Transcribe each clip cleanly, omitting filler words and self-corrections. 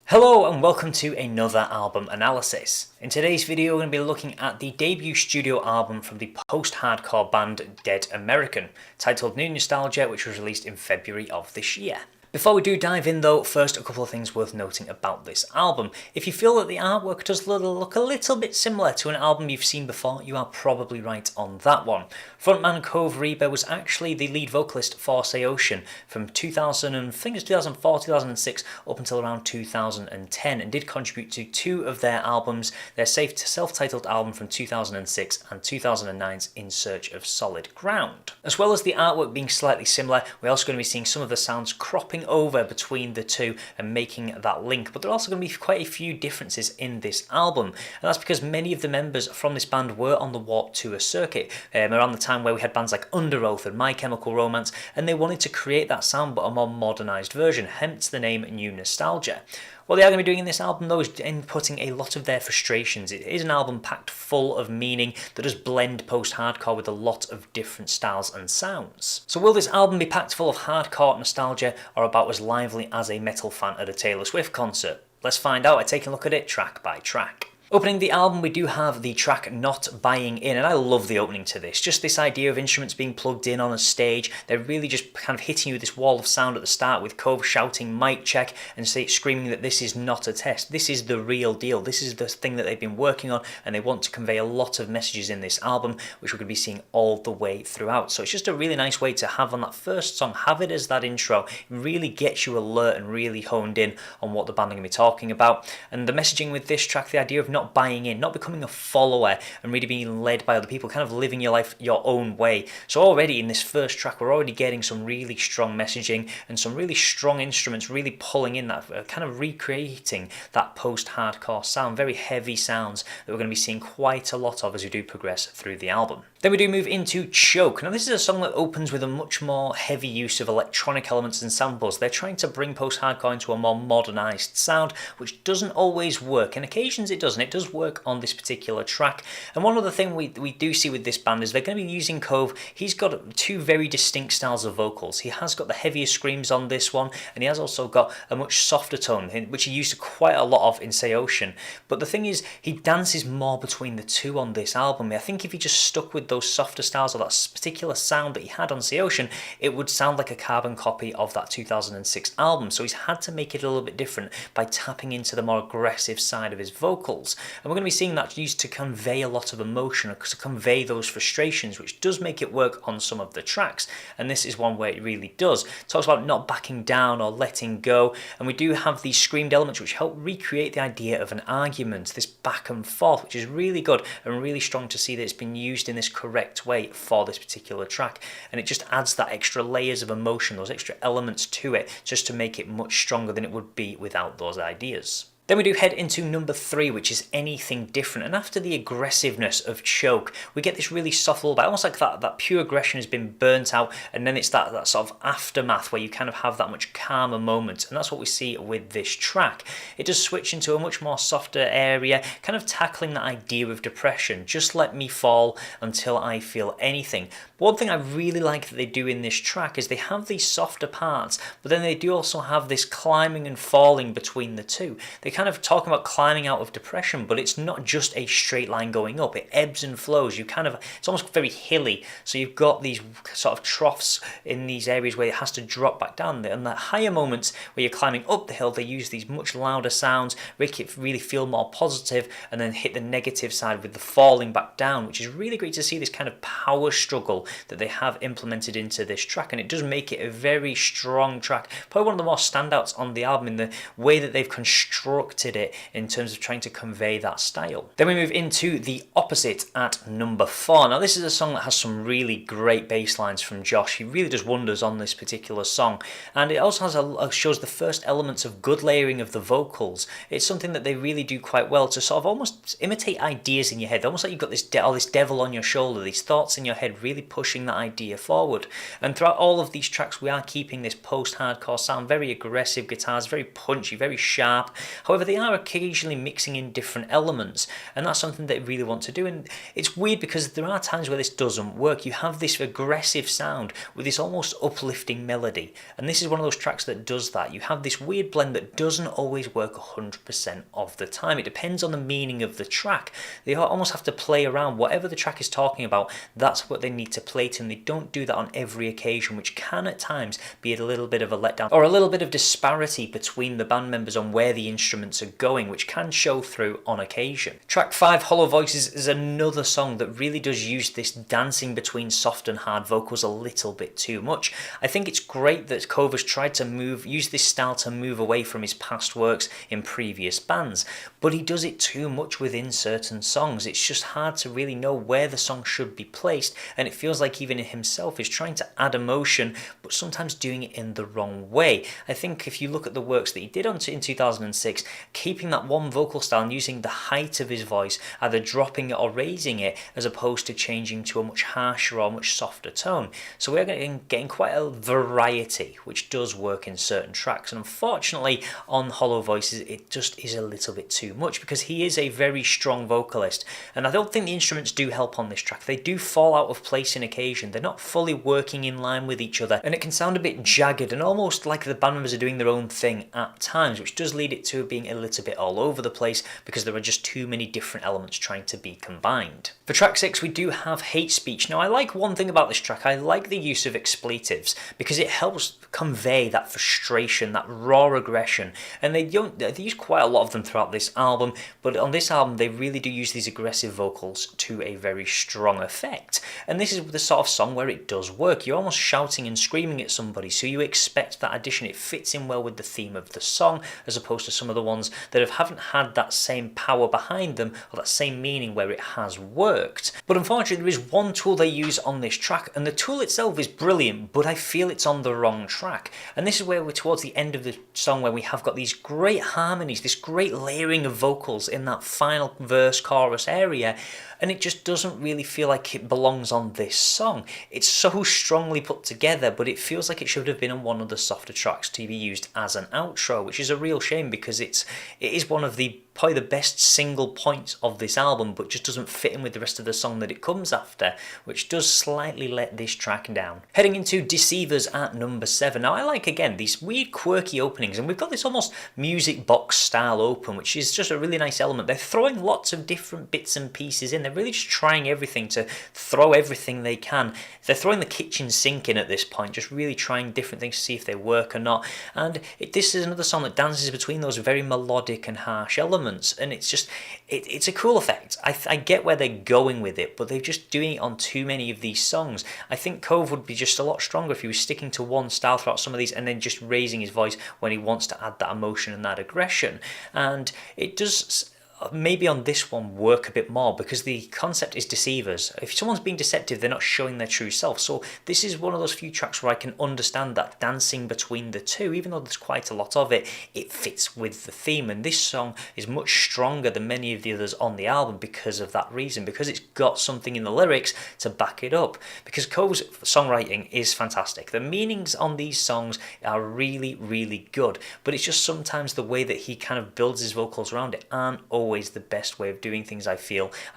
Hello and welcome to another album analysis. In today's video we're going to be looking at the debut studio album from the post-hardcore band Dead American, titled New Nostalgia, which was released in February of this year. Before we do dive in though, first a couple of things worth noting about this album. If you feel that the artwork does look a little bit similar to an album you've seen before, you are probably right on that one. Frontman Cove Reba was actually the lead vocalist for Saocean from 2004, 2006 up until around 2010 and did contribute to two of their albums, their self-titled album from 2006 and 2009's In Search of Solid Ground. As well as the artwork being slightly similar, we're also going to be seeing some of the sounds cropping over between the two and making that link, but there are also going to be quite a few differences in this album, and that's because many of the members from this band were on the Warped Tour circuit around the time where we had bands like Underoath and My Chemical Romance, and they wanted to create that sound but a more modernised version, hence the name New Nostalgia. What they are going to be doing in this album though is inputting a lot of their frustrations. It is an album packed full of meaning that does blend post-hardcore with a lot of different styles and sounds. So will this album be packed full of hardcore nostalgia or about as lively as a metal fan at a Taylor Swift concert? Let's find out by taking a look at it track by track. Opening the album, we do have the track Not Buying In, and I love the opening to this. Just this idea of instruments being plugged in on a stage, they're really just kind of hitting you with this wall of sound at the start with Cove shouting mic check and screaming that this is not a test, this is the real deal, this is the thing that they've been working on, and they want to convey a lot of messages in this album, which we're going to be seeing all the way throughout. So it's just a really nice way to have on that first song, have it as that intro, it really gets you alert and really honed in on what the band are going to be talking about. And the messaging with this track, the idea of not buying in, not becoming a follower and really being led by other people, kind of living your life your own way. So already in this first track we're already getting some really strong messaging and some really strong instruments really pulling in that, kind of recreating that post-hardcore sound, very heavy sounds that we're going to be seeing quite a lot of as we do progress through the album. Then we do move into Choke. Now this is a song that opens with a much more heavy use of electronic elements and samples. They're trying to bring post-hardcore into a more modernised sound, which doesn't always work. In occasions it doesn't. It does work on this particular track. And one other thing we do see with this band is they're going to be using Cove. He's got two very distinct styles of vocals. He has got the heavier screams on this one, and he has also got a much softer tone, which he used quite a lot of in Saocean. But the thing is, he dances more between the two on this album. I think if he just stuck with those softer styles or that particular sound that he had on Saocean, it would sound like a carbon copy of that 2006 album. So he's had to make it a little bit different by tapping into the more aggressive side of his vocals. And we're going to be seeing that used to convey a lot of emotion, to convey those frustrations, which does make it work on some of the tracks. And this is one where it really does. It talks about not backing down or letting go. And we do have these screamed elements which help recreate the idea of an argument, this back and forth, which is really good and really strong to see that it's been used in this correct way for this particular track. And it just adds that extra layers of emotion, those extra elements to it, just to make it much stronger than it would be without those ideas. Then we do head into number 3, which is Anything Different. And after the aggressiveness of Choke, we get this really soft lullaby, almost like that pure aggression has been burnt out, and then it's that sort of aftermath where you kind of have that much calmer moment. And that's what we see with this track. It does switch into a much more softer area, kind of tackling that idea of depression. Just let me fall until I feel anything. One thing I really like that they do in this track is they have these softer parts, but then they do also have this climbing and falling between the two. They kind of talking about climbing out of depression, but it's not just a straight line going up. It ebbs and flows. It's almost very hilly. So you've got these sort of troughs in these areas where it has to drop back down. And the higher moments where you're climbing up the hill, they use these much louder sounds, make it really feel more positive, and then hit the negative side with the falling back down, which is really great to see this kind of power struggle that they have implemented into this track. And it does make it a very strong track, probably one of the more standouts on the album in the way that they've constructed it in terms of trying to convey that style. Then we move into the opposite at number 4. Now this is a song that has some really great bass lines from Josh. He really does wonders on this particular song, and it also has shows the first elements of good layering of the vocals. It's something that they really do quite well to sort of almost imitate ideas in your head, almost like you've got this devil on your shoulder, these thoughts in your head really pushing that idea forward. And throughout all of these tracks we are keeping this post-hardcore sound, very aggressive guitars, very punchy, very sharp. However, However, they are occasionally mixing in different elements, and that's something they really want to do. And it's weird because there are times where this doesn't work. You have this aggressive sound with this almost uplifting melody, and this is one of those tracks that does that. You have this weird blend that doesn't always work 100% of the time. It depends on the meaning of the track. They almost have to play around. Whatever the track is talking about, that's what they need to play to, and they don't do that on every occasion, which can at times be a little bit of a letdown, or a little bit of disparity between the band members on where the instruments are going, which can show through on occasion. Track 5, Hollow Voices, is another song that really does use this dancing between soft and hard vocals a little bit too much. I think it's great that Cove has tried to use this style to move away from his past works in previous bands, but he does it too much within certain songs. It's just hard to really know where the song should be placed, and it feels like even himself is trying to add emotion, but sometimes doing it in the wrong way. I think if you look at the works that he did in 2006, keeping that one vocal style and using the height of his voice, either dropping it or raising it, as opposed to changing to a much harsher or much softer tone. So we're getting quite a variety, which does work in certain tracks. And unfortunately, on Hollow Voices, it just is a little bit too much, because he is a very strong vocalist, and I don't think the instruments do help on this track. They do fall out of place in occasion. They're not fully working in line with each other, and it can sound a bit jagged and almost like the band members are doing their own thing at times, which does lead it to being a little bit all over the place because there are just too many different elements trying to be combined. For track 6, we do have Hate Speech. Now, I like one thing about this track. I like the use of expletives because it helps convey that frustration, that raw aggression, and they use quite a lot of them throughout this album, but on this album they really do use these aggressive vocals to a very strong effect. And this is the sort of song where it does work. You're almost shouting and screaming at somebody, so you expect that addition. It fits in well with the theme of the song, as opposed to some of the ones that haven't had that same power behind them or that same meaning where it has worked. But unfortunately, there is one tool they use on this track, and the tool itself is brilliant, but I feel it's on the wrong track. And this is where we're towards the end of the song, where we have got these great harmonies, this great layering of vocals in that final verse chorus area, and it just doesn't really feel like it belongs on this song. It's so strongly put together, but it feels like it should have been on one of the softer tracks to be used as an outro, which is a real shame, because it is one of the probably the best single points of this album, but just doesn't fit in with the rest of the song that it comes after, which does slightly let this track down. Heading into Deceivers at number 7. Now, I like, again, these weird quirky openings, and we've got this almost music box style open, which is just a really nice element. They're throwing lots of different bits and pieces in. They're really just trying everything to throw everything they can. They're throwing the kitchen sink in at this point, just really trying different things to see if they work or not. And this is another song that dances between those very melodic and harsh elements. And it's just, it's a cool effect. I get where they're going with it, but they're just doing it on too many of these songs. I think Cove would be just a lot stronger if he was sticking to one style throughout some of these, and then just raising his voice when he wants to add that emotion and that aggression. And it does maybe on this one work a bit more, because the concept is deceivers. If someone's being deceptive, they're not showing their true self. So this is one of those few tracks where I can understand that dancing between the two, even though there's quite a lot of it, it fits with the theme. And this song is much stronger than many of the others on the album because of that reason, because it's got something in the lyrics to back it up. Because Cove's songwriting is fantastic. The meanings on these songs are really, really good, but it's just sometimes the way that he kind of builds his vocals around it aren't always the best way of doing things. I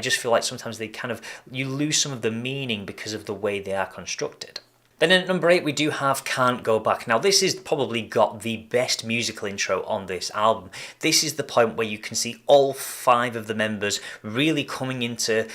just feel like sometimes you lose some of the meaning because of the way they are constructed. Then at number 8 we do have Can't Go Back. Now this has probably got the best musical intro on this album. This is the point where you can see all 5 of the members really coming into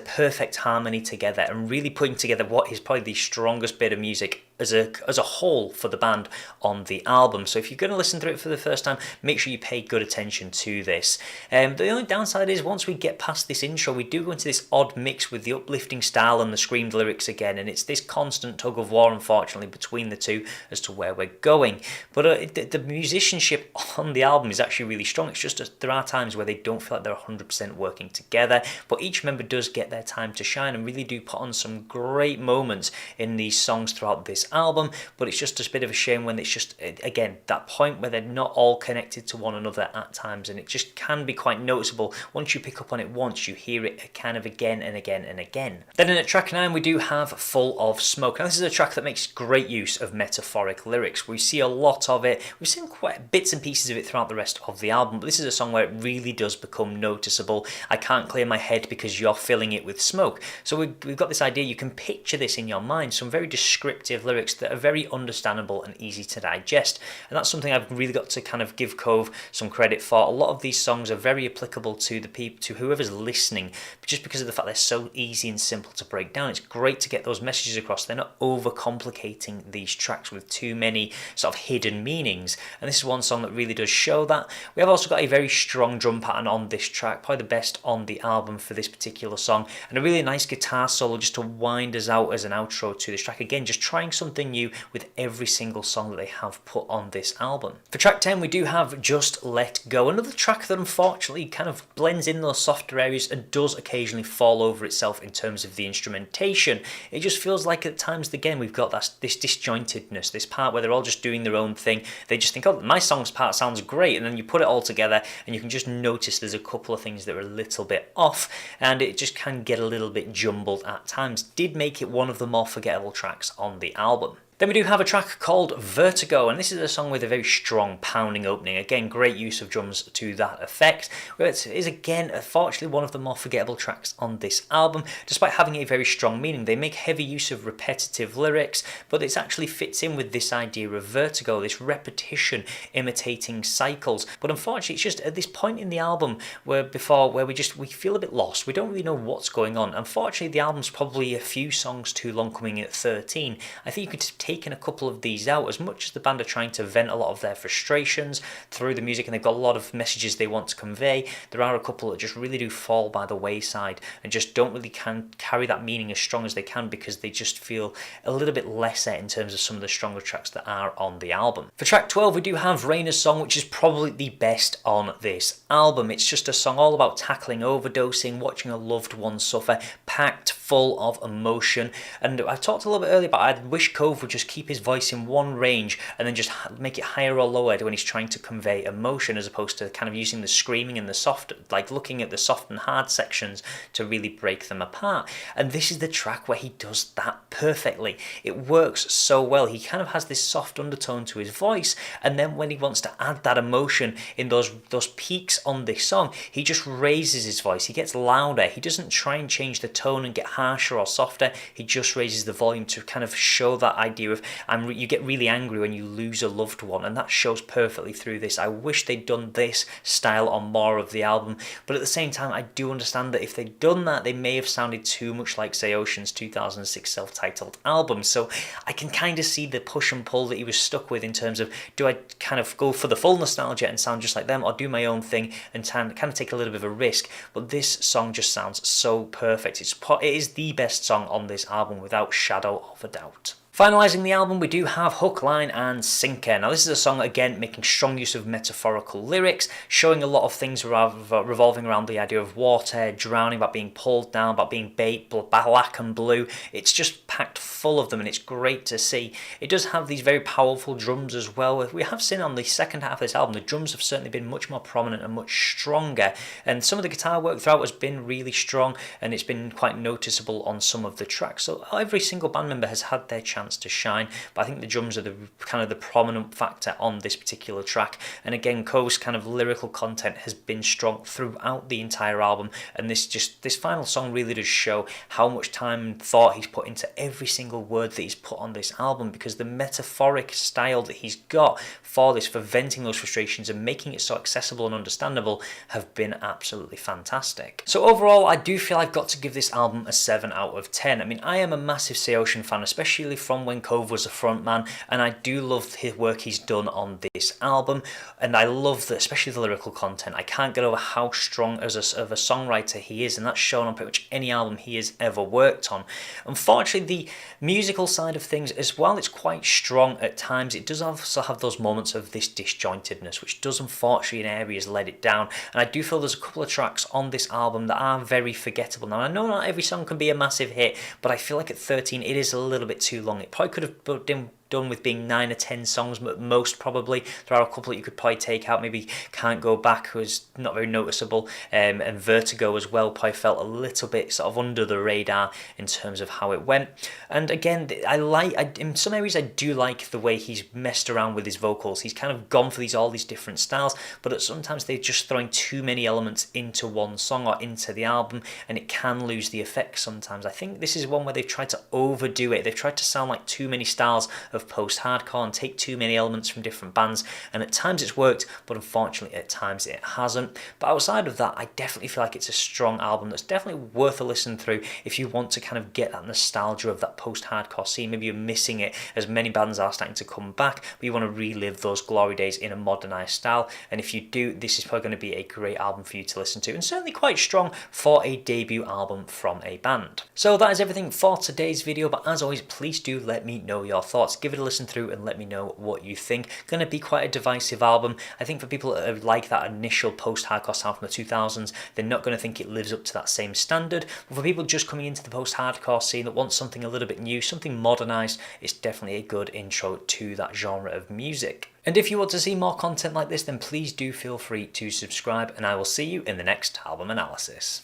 perfect harmony together and really putting together what is probably the strongest bit of music as a whole for the band on the album. So if you're going to listen to it for the first time, make sure you pay good attention to this. The only downside is once we get past this intro, we do go into this odd mix with the uplifting style and the screamed lyrics again, and it's this constant tug of war, unfortunately, between the two as to where we're going. But the musicianship on the album is actually really strong. It's just there are times where they don't feel like they're 100% working together, but each member does get their time to shine and really do put on some great moments in these songs throughout this this album, but it's just a bit of a shame when it's just, again, that point where they're not all connected to one another at times, and it just can be quite noticeable. Once you pick up on it once, you hear it kind of again and again and again. Then in at track 9 we do have Full of Smoke. Now this is a track that makes great use of metaphoric lyrics. We see a lot of it, we've seen quite bits and pieces of it throughout the rest of the album, but this is a song where it really does become noticeable. I can't clear my head because you're filling it with smoke. So we've got this idea, you can picture this in your mind, some very descriptive lyrics that are very understandable and easy to digest, and that's something I've really got to kind of give Cove some credit for. A lot of these songs are very applicable to the people, to whoever's listening, just because of the fact they're so easy and simple to break down. It's great to get those messages across. They're not overcomplicating these tracks with too many sort of hidden meanings, and this is one song that really does show that. We have also got a very strong drum pattern on this track, probably the best on the album for this particular song, and a really nice guitar solo just to wind us out as an outro to this track. Again, just trying something new with every single song that they have put on this album. For track 10 we do have Just Let Go, another track that unfortunately kind of blends in those softer areas and does occasionally fall over itself in terms of the instrumentation. It just feels like at times, again, we've got this disjointedness, this part where they're all just doing their own thing. They just think, oh, my song's part sounds great, and then you put it all together and you can just notice there's a couple of things that are a little bit off, and it just can get a little bit jumbled at times. Did make it one of the more forgettable tracks on the album. Then we do have a track called Vertigo, and this is a song with a very strong pounding opening. Again, great use of drums to that effect. It is again, unfortunately, one of the more forgettable tracks on this album, despite having a very strong meaning. They make heavy use of repetitive lyrics, but it actually fits in with this idea of vertigo, this repetition imitating cycles. But unfortunately, it's just at this point in the album where we feel a bit lost. We don't really know what's going on. Unfortunately, the album's probably a few songs too long, coming in at 13. I think you could taken a couple of these out, as much as the band are trying to vent a lot of their frustrations through the music and they've got a lot of messages they want to convey. There are a couple that just really do fall by the wayside and just don't really carry that meaning as strong as they can, because they just feel a little bit lesser in terms of some of the stronger tracks that are on the album. For track 12 we do have Rainer's Song, which is probably the best on this album. It's just a song all about tackling overdosing, watching a loved one suffer, packed full of emotion. And I talked a little bit earlier about I wish Cove would just keep his voice in one range and then just make it higher or lower when he's trying to convey emotion, as opposed to kind of using the screaming and the soft, like looking at the soft and hard sections to really break them apart. And this is the track where he does that perfectly. It works so well. He kind of has this soft undertone to his voice, and then when he wants to add that emotion in those peaks on this song, he just raises his voice. He gets louder. He doesn't try and change the tone and get harsher or softer. He just raises the volume to kind of show that idea of you get really angry when you lose a loved one, and that shows perfectly through this. I wish they'd done this style on more of the album, but at the same time I do understand that if they'd done that, they may have sounded too much like, say, Ocean's 2006 self-titled album. So I can kind of see the push and pull that he was stuck with in terms of, do I kind of go for the full nostalgia and sound just like them, or do my own thing and kind of take a little bit of a risk? But this song just sounds so perfect. It is the best song on this album without shadow of a doubt. Finalising the album, we do have Hook, Line and Sinker. Now this is a song, again, making strong use of metaphorical lyrics, showing a lot of things revolving around the idea of water, drowning, about being pulled down, about being bait, black and blue. It's just packed full of them, and it's great to see. It does have these very powerful drums as well. We have seen on the second half of this album, the drums have certainly been much more prominent and much stronger, and some of the guitar work throughout has been really strong, and it's been quite noticeable on some of the tracks. So every single band member has had their chance to shine, but I think the drums are the kind of the prominent factor on this particular track. And again, Cove's kind of lyrical content has been strong throughout the entire album, and this final song really does show how much time and thought he's put into every single word that he's put on this album, because the metaphoric style that he's got for this, for venting those frustrations and making it so accessible and understandable, have been absolutely fantastic. So overall, I do feel I've got to give this album a 7 out of 10. I mean, I am a massive Say Ocean fan, especially from when Cove was a frontman, and I do love his work he's done on this album, and I love especially the lyrical content. I can't get over how strong of a songwriter he is, and that's shown on pretty much any album he has ever worked on. Unfortunately, the musical side of things, as well, it's quite strong at times. It does also have those moments of this disjointedness, which does unfortunately in areas let it down, and I do feel there's a couple of tracks on this album that are very forgettable. Now I know not every song can be a massive hit, but I feel like at 13 it is a little bit too long. It probably could have been done with being 9 or 10 songs at most, probably. There are a couple that you could probably take out. Maybe Can't Go Back was not very noticeable, and Vertigo as well probably felt a little bit sort of under the radar in terms of how it went. And again, in some areas I do like the way he's messed around with his vocals. He's kind of gone for all these different styles, but sometimes they're just throwing too many elements into one song or into the album, and it can lose the effect sometimes. I think this is one where they've tried to overdo it. They've tried to sound like too many styles of post-hardcore and take too many elements from different bands, and at times it's worked, but unfortunately at times it hasn't. But outside of that, I definitely feel like it's a strong album that's definitely worth a listen through if you want to kind of get that nostalgia of that post-hardcore scene. Maybe you're missing it, as many bands are starting to come back, but you want to relive those glory days in a modernized style. And if you do, this is probably going to be a great album for you to listen to, and certainly quite strong for a debut album from a band. So that is everything for today's video, but as always, please do let me know your thoughts. Give it a listen through and let me know what you think. Going to be quite a divisive album. I think for people that like that initial post-hardcore sound from the 2000s, they're not going to think it lives up to that same standard. But for people just coming into the post-hardcore scene that want something a little bit new, something modernized, it's definitely a good intro to that genre of music. And if you want to see more content like this, then please do feel free to subscribe, and I will see you in the next album analysis.